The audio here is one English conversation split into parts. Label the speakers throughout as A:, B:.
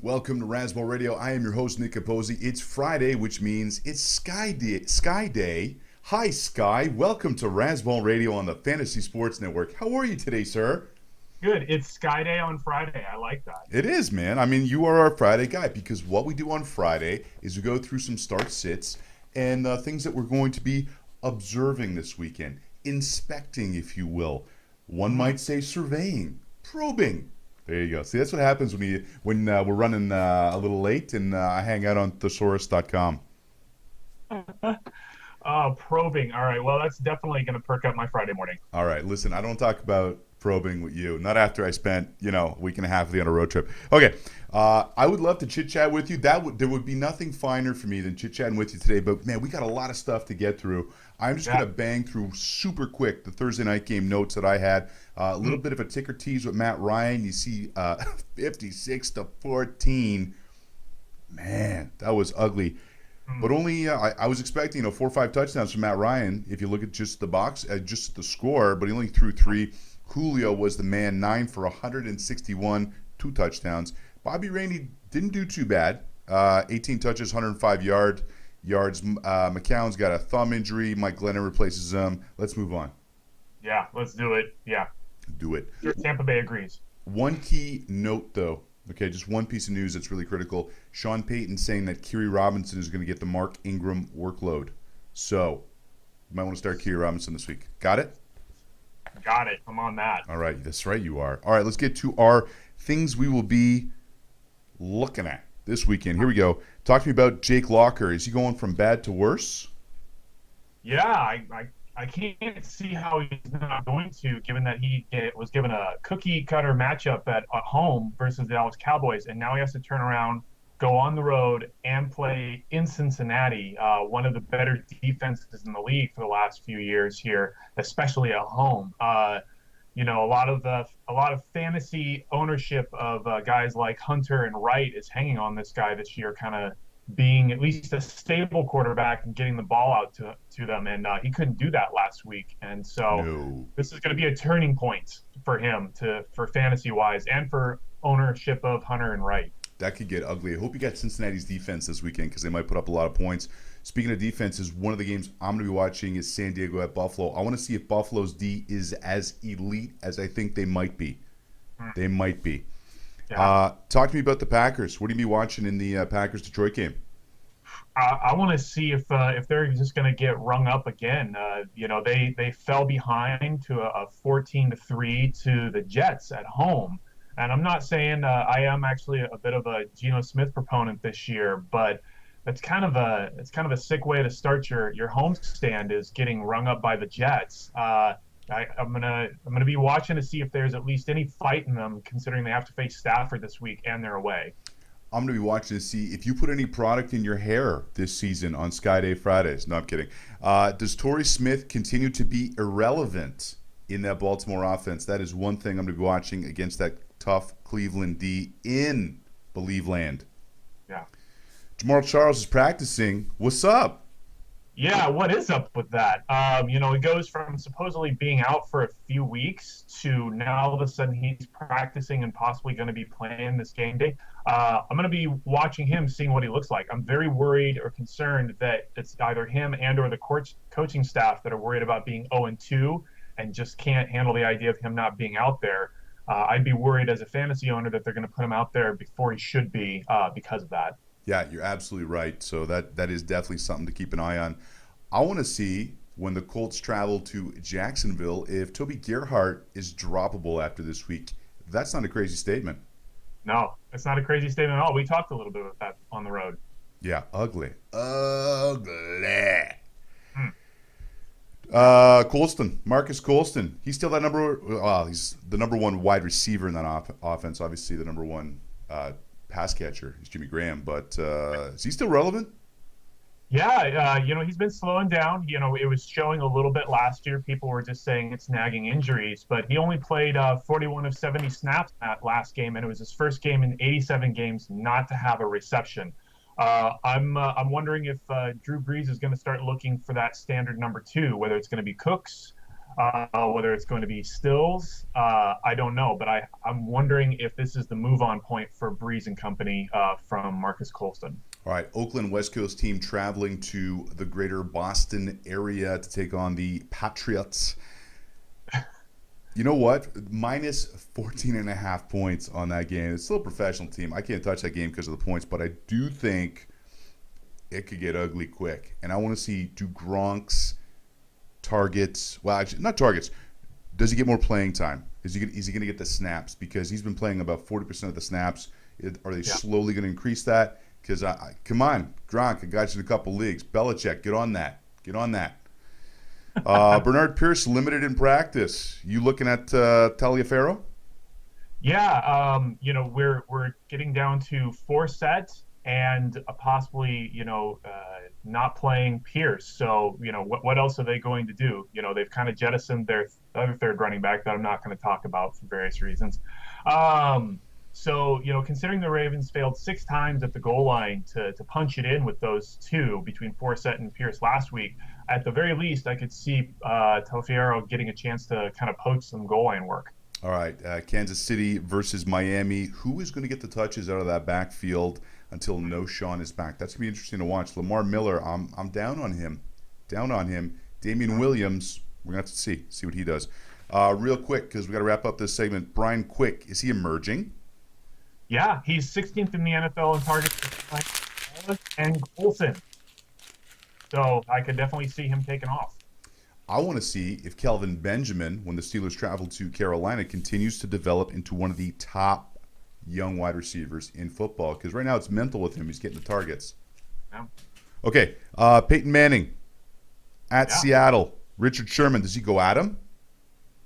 A: Welcome to Razzball Radio. I am your host, Nick Capozzi. It's Friday, which means it's Sky Day. Sky Day. Hi, Sky. Welcome to Razzball Radio on the Fantasy Sports Network. How are you today, sir?
B: Good. It's Sky Day on Friday. I like that.
A: It is, man. I mean, you are our Friday guy because what we do on Friday is we go through some start-sits and things that we're going to be observing this weekend, inspecting, if you will. One might say surveying, probing. There you go. See, that's what happens when we're running a little late and I hang out on thesaurus.com.
B: Probing. All right. Well, that's definitely going to perk up my Friday morning.
A: All right. Listen, I don't talk about probing with you. Not after I spent, a week and a half on a road trip. Okay. I would love to chit-chat with you. There would be nothing finer for me than chit-chatting with you today. But, man, we got a lot of stuff to get through. I'm just going to bang through super quick the Thursday night game notes that I had. A little bit of a ticker tease with Matt Ryan. You see 56-14. Man, that was ugly. But only I was expecting 4 or 5 touchdowns from Matt Ryan if you look at just the box, just the score, but he only threw 3. Julio was the man, 9 for 161, 2 touchdowns. Bobby Rainey didn't do too bad, 18 touches, 105 yards. McCown's got a thumb injury. Mike Glennon replaces him. Let's move on.
B: Yeah, let's do it. Yeah.
A: Do it.
B: Tampa Bay agrees.
A: One key note, though. Okay, just one piece of news that's really critical. Sean Payton saying that Kyrie Robinson is going to get the Mark Ingram workload. So, you might want to start Kyrie Robinson this week. Got it?
B: Got it. I'm on that.
A: All right, that's right, you are. All right, let's get to our things we will be looking at this weekend. Here we go. Talk to me about Jake Locker. Is he going from bad to worse?
B: Yeah, I can't see how he's not going to, given that he was given a cookie-cutter matchup at home versus the Dallas Cowboys, and now he has to turn around, go on the road, and play in Cincinnati, one of the better defenses in the league for the last few years here, especially at home. A lot of fantasy ownership of guys like Hunter and Wright is hanging on this guy this year, kind of being at least a stable quarterback and getting the ball out to them. And he couldn't do that last week. And so This is going to be a turning point for him for fantasy-wise and for ownership of Hunter and Wright.
A: That could get ugly. I hope you got Cincinnati's defense this weekend because they might put up a lot of points. Speaking of defenses, one of the games I'm going to be watching is San Diego at Buffalo. I want to see if Buffalo's D is as elite as I think they might be. They might be. Yeah. Talk to me about the Packers. What are you be watching in the Packers-Detroit game?
B: I want to see if they're just going to get rung up again. They fell behind to a 14-3 to the Jets at home. And I'm not saying I am actually a bit of a Geno Smith proponent this year, but it's kind of a sick way to start your homestand is getting rung up by the Jets. I'm gonna be watching to see if there's at least any fight in them, considering they have to face Stafford this week and they're away.
A: I'm going to be watching to see if you put any product in your hair this season on Sky Day Fridays. No, I'm kidding. Does Torrey Smith continue to be irrelevant in that Baltimore offense? That is one thing I'm going to be watching against that tough Cleveland D in Believeland.
B: Yeah.
A: Jamal Charles is practicing. What's up?
B: Yeah, what is up with that? It goes from supposedly being out for a few weeks to now all of a sudden he's practicing and possibly going to be playing this game day. I'm going to be watching him, seeing what he looks like. I'm very worried or concerned that it's either him and or the coaching staff that are worried about being 0-2 and just can't handle the idea of him not being out there. I'd be worried as a fantasy owner that they're going to put him out there before he should be because of that.
A: Yeah, you're absolutely right. So that is definitely something to keep an eye on. I want to see when the Colts travel to Jacksonville if Toby Gerhart is droppable after this week. That's not a crazy statement.
B: No, it's not a crazy statement at all. We talked a little bit about that on the road.
A: Yeah, ugly. Ugly. Colston, Marcus Colston. He's still he's the number one wide receiver in that offense. Obviously, the number one pass catcher is Jimmy Graham, but is he still relevant?
B: Yeah, he's been slowing down. It was showing a little bit last year. People were just saying it's nagging injuries, but he only played 41 of 70 snaps that last game, and it was his first game in 87 games not to have a reception. I'm wondering if Drew Brees is going to start looking for that standard number 2, whether it's going to be Cooks Whether it's going to be Stills, I don't know, but I'm wondering if this is the move on point for Breeze and company from Marcus Colston.
A: All right, Oakland West Coast team traveling to the greater Boston area to take on the Patriots. You know what? Minus 14 and a half points on that game. It's still a professional team. I can't touch that game because of the points, but I do think it could get ugly quick. And I want to see, do Gronk's targets, well, actually, not targets, does he get more playing time? Is he going to get the snaps? Because he's been playing about 40% of the snaps. Are they slowly going to increase that? Because, come on, Gronk, I got you in a couple leagues. Belichick, get on that. Get on that. Bernard Pierce limited in practice. You looking at Taliaferro?
B: Yeah, we're getting down to 4 sets and possibly, not playing Pierce. So, what else are they going to do? They've kind of jettisoned their other third running back that I'm not going to talk about for various reasons. So, considering the Ravens failed 6 times at the goal line to punch it in with those two between Forsett and Pierce last week, at the very least, I could see Taliaferro getting a chance to kind of poach some goal line work.
A: All right, Kansas City versus Miami. Who is going to get the touches out of that backfield until No Sean is back? That's going to be interesting to watch. Lamar Miller, I'm down on him. Down on him. Damian Williams, we're going to have to see what he does. Real quick, because we got to wrap up this segment. Brian Quick, is he emerging?
B: Yeah, he's 16th in the NFL in targets and Colson. So I could definitely see him taking off.
A: I want to see if Kelvin Benjamin, when the Steelers travel to Carolina, continues to develop into one of the top young wide receivers in football. Because right now it's mental with him. He's getting the targets.
B: Yeah.
A: Okay, Peyton Manning at Seattle. Richard Sherman, does he go at him?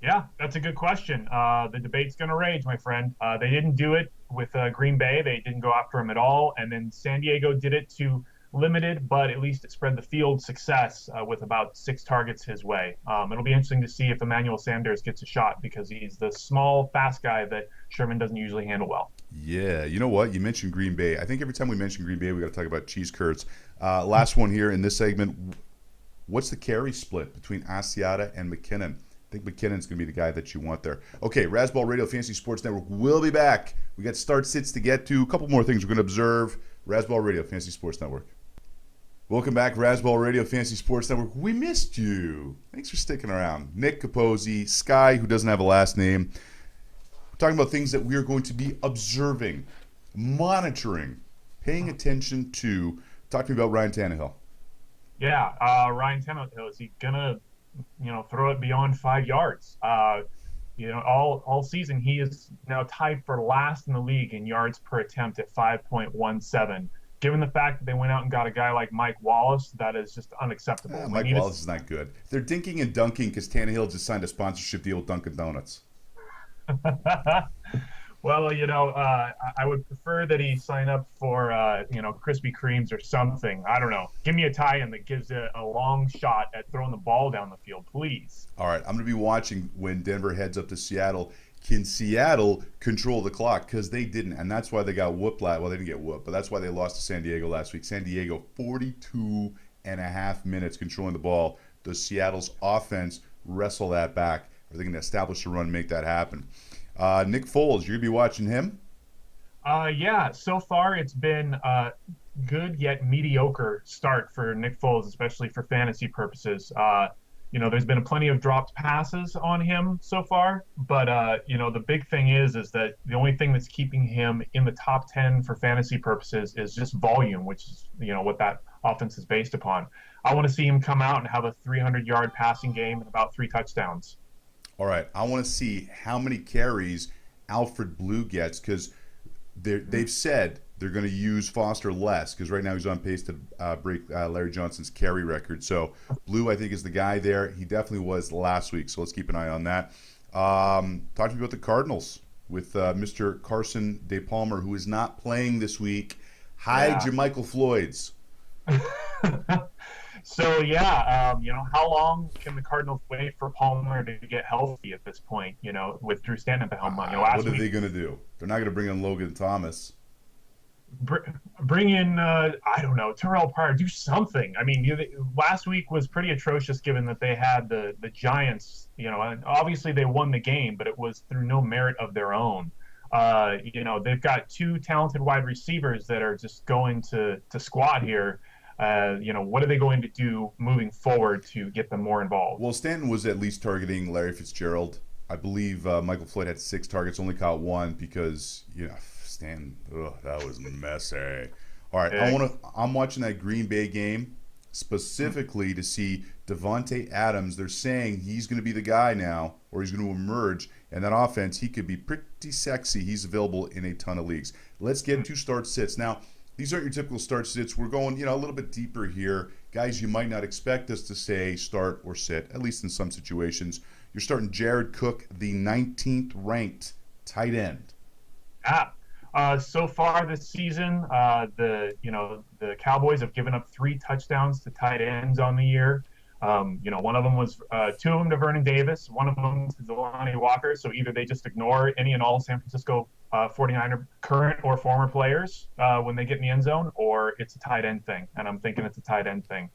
B: Yeah, that's a good question. The debate's going to rage, my friend. They didn't do it with Green Bay. They didn't go after him at all. And then San Diego did it to limited, but at least it spread the field success with about 6 targets his way. It'll be interesting to see if Emmanuel Sanders gets a shot because he's the small, fast guy that Sherman doesn't usually handle well.
A: Yeah, you know what? You mentioned Green Bay. I think every time we mention Green Bay, we got to talk about cheese curds. Last one here in this segment. What's the carry split between Asiata and McKinnon? I think McKinnon's going to be the guy that you want there. Okay, Razzball Radio Fantasy Sports Network will be back. We got start sits to get to. A couple more things we're going to observe. Razzball Radio Fantasy Sports Network. Welcome back, Razzball Radio Fantasy Sports Network. We missed you. Thanks for sticking around. Nick Capozzi, Sky, who doesn't have a last name. We're talking about things that we are going to be observing, monitoring, paying attention to. Talk to me about Ryan Tannehill.
B: Yeah, Ryan Tannehill, is he going to throw it beyond 5 yards? All season he is now tied for last in the league in yards per attempt at 5.17. Given the fact that they went out and got a guy like Mike Wallace, that is just unacceptable.
A: Mike Wallace is not good. They're dinking and dunking because Tannehill just signed a sponsorship deal with Dunkin' Donuts.
B: Well, I would prefer that he sign up for, Krispy Kremes or something. I don't know. Give me a tie-in that gives it a long shot at throwing the ball down the field, please.
A: All right, I'm going to be watching when Denver heads up to Seattle. Can Seattle control the clock? Because they didn't, and that's why they got whooped. Well, they didn't get whooped, but that's why they lost to San Diego last week. San Diego, 42 and a half minutes controlling the ball. Does Seattle's offense wrestle that back? Are they going to establish a run and make that happen? Nick Foles, you're going to be watching him?
B: Yeah, so far it's been a good yet mediocre start for Nick Foles, especially for fantasy purposes. There's been plenty of dropped passes on him so far, but the big thing is that the only thing that's keeping him in the top 10 for fantasy purposes is just volume, which is what that offense is based upon. I want to see him come out and have a 300-yard passing game and about 3 touchdowns.
A: All right, I want to see how many carries Alfred Blue gets because they've said they're going to use Foster less because right now he's on pace to break Larry Johnson's carry record. So Blue, I think, is the guy there. He definitely was last week, so let's keep an eye on that. Talk to me about the Cardinals with Mr. Carson DePalmer, who is not playing this week. Hide your Michael Floyds.
B: So, how long can the Cardinals wait for Palmer to get healthy at this point, with Drew Stanton at the helm?
A: What are they going to do? They're not going to bring in Logan Thomas.
B: br- bring in I don't know, Terrell Pryor, do something. I mean, last week was pretty atrocious given that they had the Giants, and obviously they won the game, but it was through no merit of their own. They've got two talented wide receivers that are just going to squat here. What are they going to do moving forward to get them more involved?
A: Well, Stanton was at least targeting Larry Fitzgerald. I believe Michael Floyd had 6 targets, only caught one because Stanton. Ugh, that was messy. All right,
B: Uh,
A: I'm watching that Green Bay game specifically to see Devontae Adams. They're saying he's going to be the guy now, or he's going to emerge. And that offense, he could be pretty sexy. He's available in a ton of leagues. Let's get to start sits now. These aren't your typical start sits. We're going, a little bit deeper here. Guys you might not expect us to say start or sit, at least in some situations. You're starting Jared Cook, the 19th ranked tight end.
B: Yeah. So far this season, the Cowboys have given up 3 touchdowns to tight ends on the year. One of them was 2 of them to Vernon Davis, one of them to Delanie Walker. So either they just ignore any and all San Francisco 49er current or former players when they get in the end zone, or it's a tight end thing. And I'm thinking it's a tight end thing.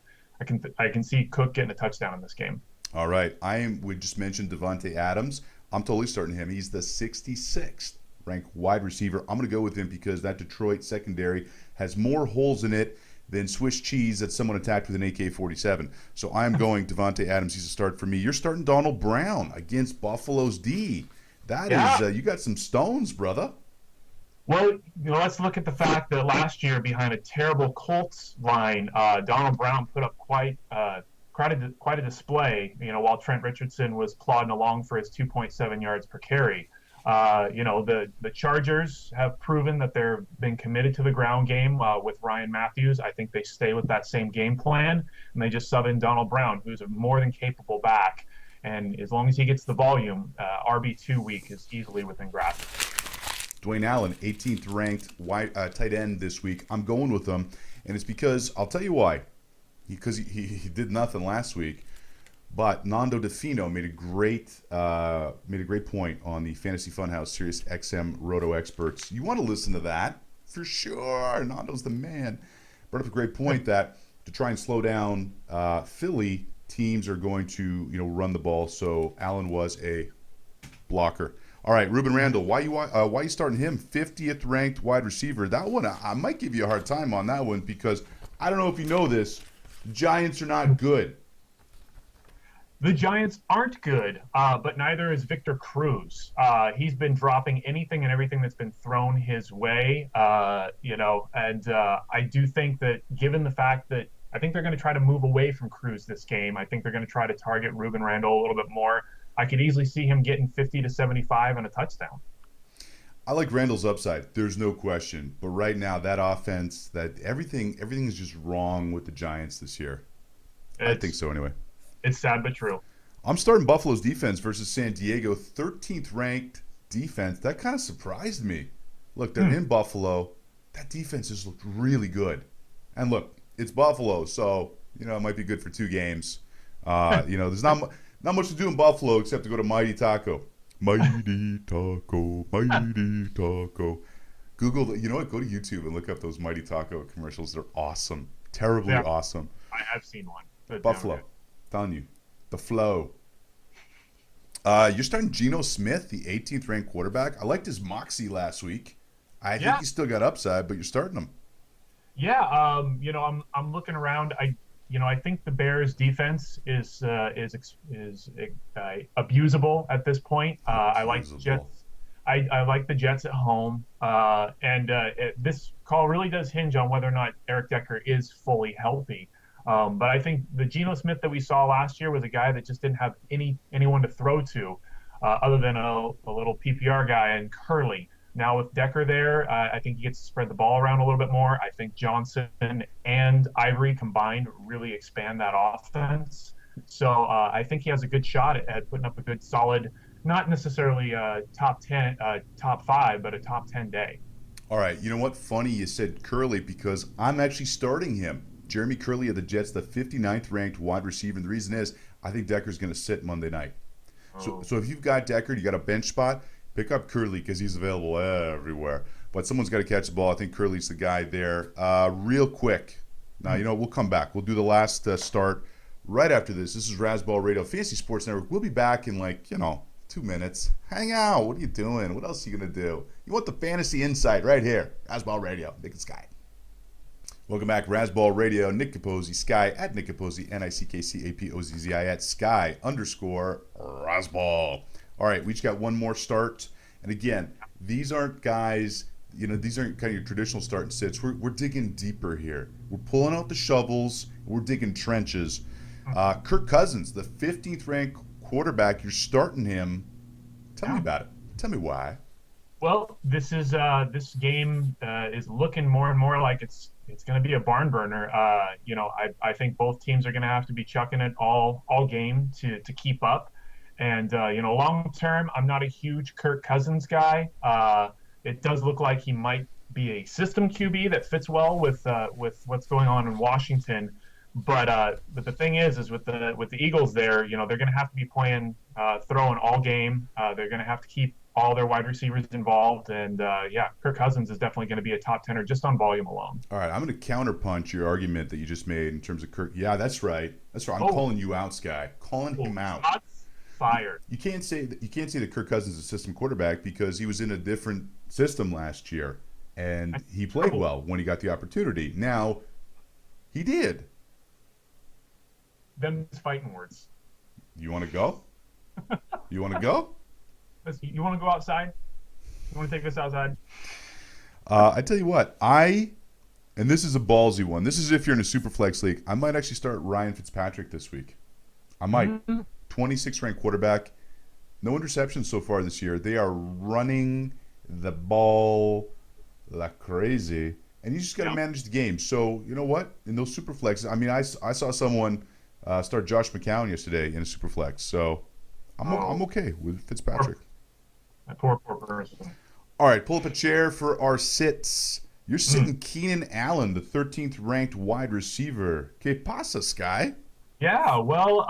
B: I can see Cook getting a touchdown in this game.
A: All right. We just mentioned Devontae Adams. I'm totally starting him. He's the 66th ranked wide receiver. I'm going to go with him because that Detroit secondary has more holes in it than Swiss cheese that someone attacked with an AK-47. So I'm going Devontae Adams. He's a start for me. You're starting Donald Brown against Buffalo's D. That is, you got some stones, brother.
B: Well, let's look at the fact that last year, behind a terrible Colts line, Donald Brown put up quite a display. While Trent Richardson was plodding along for his 2.7 yards per carry. The Chargers have proven that they've been committed to the ground game with Ryan Matthews. I think they stay with that same game plan, and they just sub in Donald Brown, who's a more than capable back. And as long as he gets the volume, RB2 week is easily within grasp.
A: Dwayne Allen, 18th ranked tight end this week. I'm going with him, and it's because I'll tell you why. Because he did nothing last week. But Nando DeFino made a great point on the Fantasy Funhouse Sirius XM Roto Experts. You want to listen to that for sure. Nando's the man. Brought up a great point that to try and slow down Philly, teams are going to run the ball. So Allen was a blocker. All right, Ruben Randall, why you starting him? 50th ranked wide receiver. That one I might give you a hard time on that one because I don't know if you know this. Giants are not good.
B: The Giants aren't good, but neither is Victor Cruz. He's been dropping anything and everything that's been thrown his way, I do think that given the fact that I think they're going to try to move away from Cruz this game, I think they're going to try to target Ruben Randall a little bit more. I could easily see him getting 50 to 75 and a touchdown.
A: I like Randall's upside. There's no question. But right now, that offense, that everything is just wrong with the Giants this year. I think so anyway.
B: It's sad but true.
A: I'm starting Buffalo's defense versus San Diego, 13th ranked defense. That kind of surprised me. Look, they're in Buffalo. That defense has looked really good. And look, it's Buffalo, so it might be good for 2 games. There's not much to do in Buffalo except to go to Mighty Taco. Mighty Taco, Mighty Taco. Google, go to YouTube and look up those Mighty Taco commercials. They're awesome. Terribly awesome.
B: I have seen one.
A: Buffalo. Telling you. The flow. You're starting Geno Smith, the 18th ranked quarterback. I liked his moxie last week. I think he's still got upside, but you're starting him.
B: Yeah, I'm looking around. I think the Bears' defense is abusable at this point. I like the Jets. I like the Jets at home, this call really does hinge on whether or not Eric Decker is fully healthy. But I think the Geno Smith that we saw last year was a guy that just didn't have anyone to throw to, other than a little PPR guy and Curley. Now with Decker there, I think he gets to spread the ball around a little bit more. I think Johnson and Ivory combined really expand that offense. So I think he has a good shot at putting up a good solid, not necessarily top 10, top 5, but a top 10 day.
A: All right. You know what? Funny you said Curley because I'm actually starting him. Jeremy Curley of the Jets, the 59th ranked wide receiver. And the reason is I think Decker's going to sit Monday night. So if you've got Decker, you got a bench spot, Pick up Curley because he's available everywhere. But someone's got to catch the ball. I think Curley's the guy there. Real quick. Now, we'll come back. We'll do the last start right after this. This is Razzball Radio, Fantasy Sports Network. We'll be back in 2 minutes. Hang out. What are you doing? What else are you going to do? You want the fantasy insight right here. Razzball Radio, Nick and Sky. Welcome back, Razzball Radio. Nick Capozzi, Sky at Nick Capozzi, NICKCAPOZZI at Sky _Razzball. All right, we just got one more start. And again, these aren't guys, these aren't kind of your traditional start and sits. We're digging deeper here. We're pulling out the shovels. We're digging trenches. Kirk Cousins, the 15th ranked quarterback, you're starting him. Tell me about it. Tell me why.
B: Well, this game is looking more and more like it's going to be a barn burner. I think both teams are going to have to be chucking it all game to keep up. And long term, I'm not a huge Kirk Cousins guy. It does look like he might be a system QB that fits well with what's going on in Washington. But the thing is with the Eagles there, they're going to have to be playing throwing all game. They're going to have to keep all their wide receivers involved, and Kirk Cousins is definitely going to be a top 10er just on volume alone.
A: All right, I'm going to counterpunch your argument that you just made in terms of Kirk. Yeah, that's right. That's right. I'm calling you out, Sky. Calling him out.
B: Shots fired.
A: You can't say that Kirk Cousins is a system quarterback because he was in a different system last year, and he played well when he got the opportunity. Now, he did.
B: Them's fighting words.
A: You want to go? You want to go?
B: You want to go outside? You want to take us outside?
A: I tell you what, and this is a ballsy one. This is if you're in a super flex league. I might actually start Ryan Fitzpatrick this week. I might. 26th ranked quarterback. No interceptions so far this year. They are running the ball like crazy. And you just got to manage the game. So, you know what? In those super flexes, I saw someone start Josh McCown yesterday in a super flex. So I'm okay with Fitzpatrick.
B: That poor person.
A: All right, pull up a chair for our sits. You're sitting Keenan Allen, the 13th ranked wide receiver. Que pasa, Sky?
B: Yeah, well,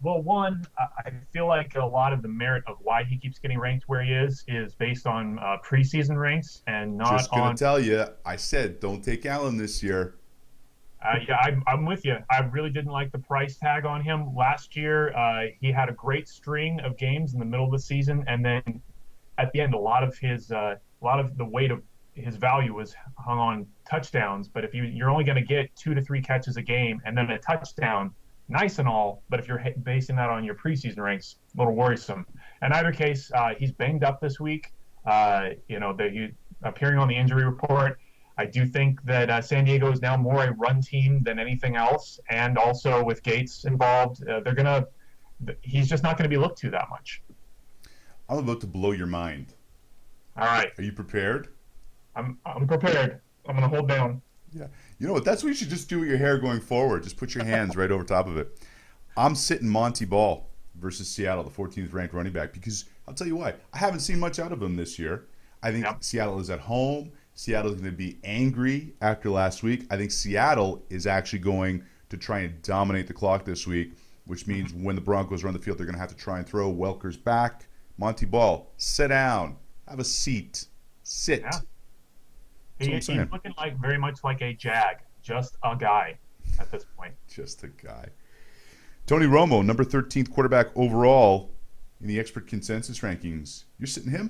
B: one, I feel like a lot of the merit of why he keeps getting ranked where he is based on preseason ranks and not on.
A: Just gonna tell you, I said don't take Allen this year.
B: I'm with you. I really didn't like the price tag on him last year. He had a great string of games in the middle of the season, and then at the end, a lot of the weight of his value was hung on touchdowns. But if you're only going to get 2 to 3 catches a game and then a touchdown, nice and all. But if you're basing that on your preseason ranks, a little worrisome. In either case, he's banged up this week. He's appearing on the injury report. I do think that San Diego is now more a run team than anything else, and also with Gates involved, he's just not going to be looked to that much.
A: I'm about to blow your mind.
B: All right.
A: Are you prepared?
B: I'm prepared. I'm going to hold down.
A: Yeah. You know what? That's what you should just do with your hair going forward. Just put your hands right over top of it. I'm sitting Monty Ball versus Seattle, the 14th ranked running back, because I'll tell you why. I haven't seen much out of him this year. I think Seattle is at home. Seattle is going to be angry after last week. I think Seattle is actually going to try and dominate the clock this week, which means when the Broncos run the field, they're going to have to try and throw. Welker's back. Monty Ball, sit down. Have a seat. Sit.
B: Yeah. He's looking very much like a Jag, just a guy at this point.
A: Just a guy. Tony Romo, number 13th quarterback overall in the expert consensus rankings. You're sitting him?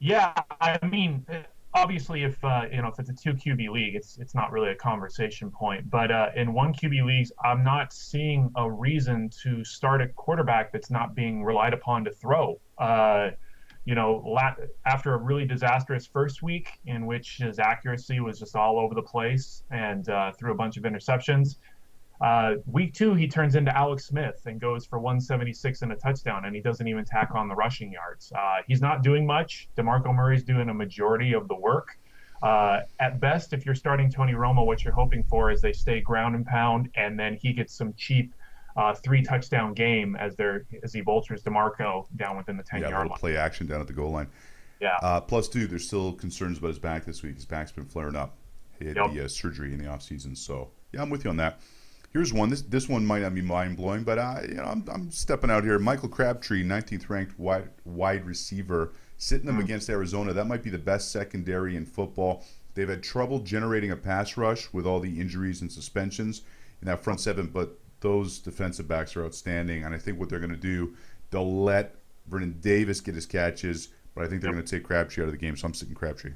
B: Yeah, obviously, if it's a 2 QB league, it's not really a conversation point. But in 1 QB leagues, I'm not seeing a reason to start a quarterback that's not being relied upon to throw. After a really disastrous first week in which his accuracy was just all over the place and threw a bunch of interceptions. Week 2, he turns into Alex Smith and goes for 176 and a touchdown, and he doesn't even tack on the rushing yards. He's not doing much. DeMarco Murray's doing a majority of the work. At best, if you're starting Tony Romo, what you're hoping for is they stay ground and pound, and then he gets some cheap 3-touchdown game as he vultures DeMarco down within the 10-yard line.
A: Play action down at the goal line.
B: Yeah.
A: Plus, too, there's still concerns about his back this week. His back's been flaring up. He had the surgery in the offseason. So, yeah, I'm with you on that. Here's one. This one might not be mind blowing, but I'm stepping out here. Michael Crabtree, 19th ranked wide receiver, sitting them against Arizona. That might be the best secondary in football. They've had trouble generating a pass rush with all the injuries and suspensions in that front seven, but those defensive backs are outstanding. And I think what they're going to do, they'll let Vernon Davis get his catches, but I think they're going to take Crabtree out of the game. So I'm sitting Crabtree.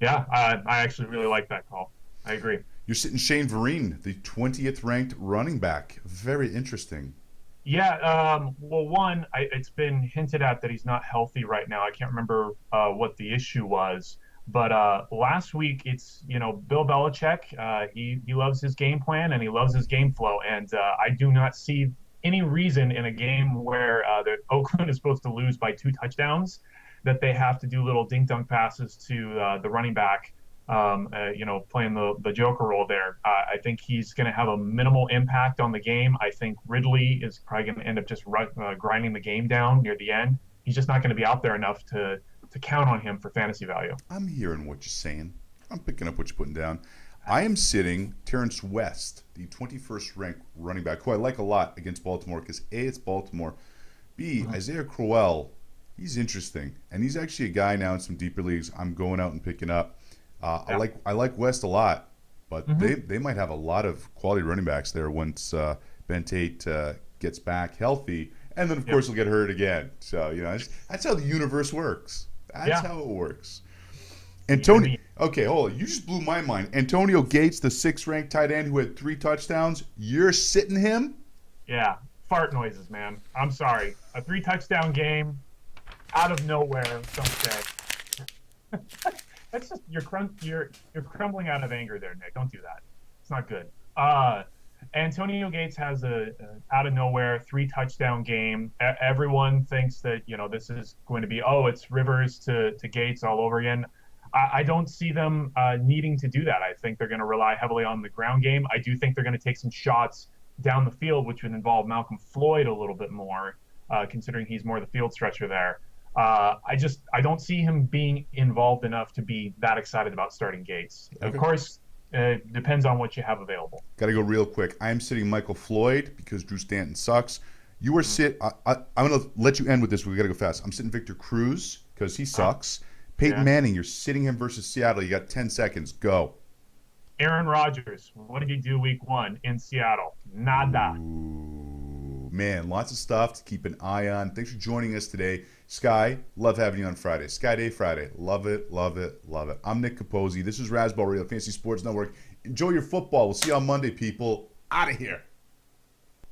B: Yeah, I actually really like that call. I agree.
A: You're sitting Shane Vereen, the 20th ranked running back. Very interesting.
B: Yeah, well, one, it's been hinted at that he's not healthy right now. I can't remember what the issue was, but last week it's Bill Belichick. He loves his game plan and he loves his game flow, and I do not see any reason in a game where the Oakland is supposed to lose by 2 touchdowns that they have to do little dink dunk passes to the running back. Playing the Joker role there. I think he's going to have a minimal impact on the game. I think Ridley is probably going to end up just grinding the game down near the end. He's just not going to be out there enough to count on him for fantasy value.
A: I'm hearing what you're saying. I'm picking up what you're putting down. I am sitting Terrence West, the 21st ranked running back, who I like a lot against Baltimore because A, it's Baltimore. B, Isaiah Crowell, he's interesting. And he's actually a guy now in some deeper leagues I'm going out and picking up. I like West a lot, but they might have a lot of quality running backs there once Ben Tate gets back healthy, and then of course he'll get hurt again. So that's how the universe works. That's how it works. Antonio, okay, hold on. You just blew my mind. Antonio Gates, the 6th ranked tight end who had 3 touchdowns. You're sitting him?
B: Yeah, fart noises, man. I'm sorry. A 3 touchdown game, out of nowhere. Some say. That's just you're crumbling out of anger there, Nick. Don't do that. It's not good. Antonio Gates has a out of nowhere 3 touchdown game. Everyone thinks that this is going to be it's Rivers to Gates all over again. I don't see them needing to do that. I think they're going to rely heavily on the ground game. I do think they're going to take some shots down the field, which would involve Malcolm Floyd a little bit more, considering he's more the field stretcher there. I don't see him being involved enough to be that excited about starting Gates. Okay. Of course, depends on what you have available.
A: Got to go real quick. I am sitting Michael Floyd because Drew Stanton sucks. You are I'm going to let you end with this. We got to go fast. I'm sitting Victor Cruz because he sucks. Peyton Manning, you're sitting him versus Seattle. You got 10 seconds. Go.
B: Aaron Rodgers, what did he do week 1 in Seattle? Nada.
A: Ooh, man, lots of stuff to keep an eye on. Thanks for joining us today. Sky, love having you on Friday. Sky Day Friday. Love it, love it, love it. I'm Nick Capozzi. This is Razzball Radio Fantasy Sports Network. Enjoy your football. We'll see you on Monday, people. Out of here.